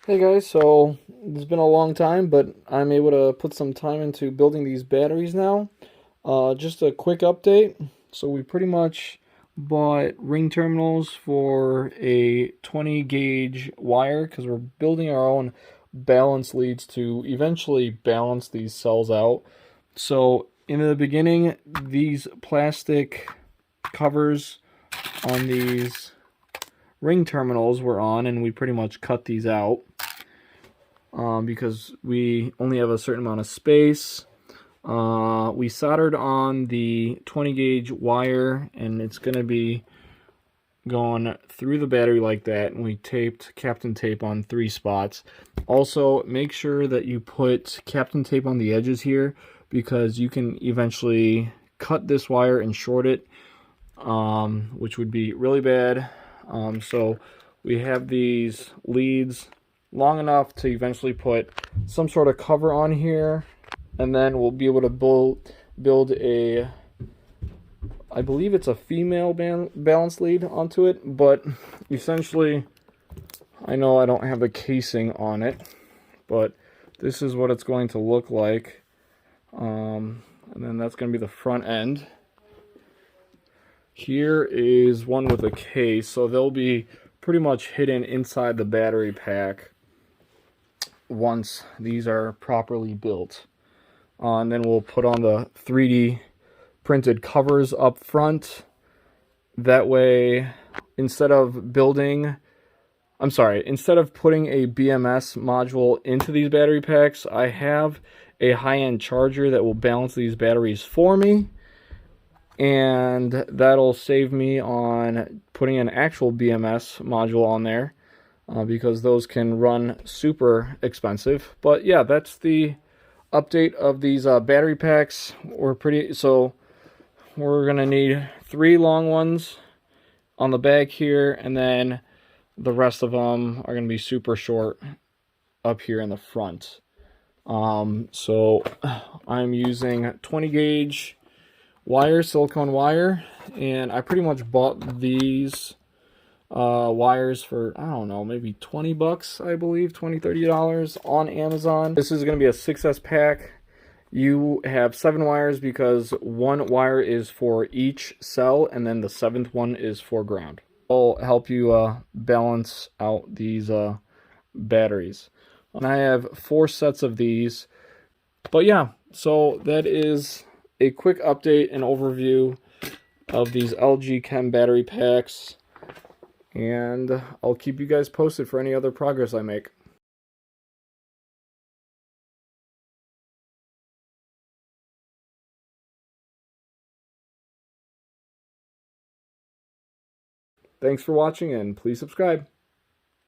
Hey guys, so it's been a long time, but I'm able to put some time into building these batteries now. Just a quick update. So we pretty much bought ring terminals for a 20 gauge wire because we're building our own balance leads to eventually balance these cells out. So in the beginning, these plastic covers on these ring terminals were on, and we pretty much cut these out. Because we only have a certain amount of space. We soldered on the 20 gauge wire, and it's going to be going through the battery like that, and we taped Captain Tape on 3 spots. Also, make sure that you put Captain Tape on the edges here, because you can eventually cut this wire and short it, which would be really bad. So we have these leads long enough to eventually put some sort of cover on here, and then we'll be able to build a, I believe it's a female balance lead onto it, but essentially, I know I don't have the casing on it, but this is what it's going to look like. And then that's going to be the front end. Here is one with a case, so they'll be pretty much hidden inside the battery pack once these are properly built. And then we'll put on the 3D printed covers up front. That way, instead of putting a BMS module into these battery packs, I have a high-end charger that will balance these batteries for me, and that'll save me on putting an actual BMS module on there. Because those can run super expensive. But yeah, that's the update of these battery packs. We're gonna need 3 long ones on the back here, and then the rest of them are gonna be super short up here in the front. So I'm using 20 gauge wire, silicone wire, and I pretty much bought these wires for, I don't know, maybe 20 bucks, I believe, $20-30 on Amazon. This is going to be a 6S pack. You have 7 wires because 1 wire is for each cell, and then the 7th one is for ground. It'll help you balance out these batteries. And I have 4 sets of these. But yeah, so that is a quick update and overview of these LG Chem battery packs. And I'll keep you guys posted for any other progress I make. Thanks for watching, and please subscribe.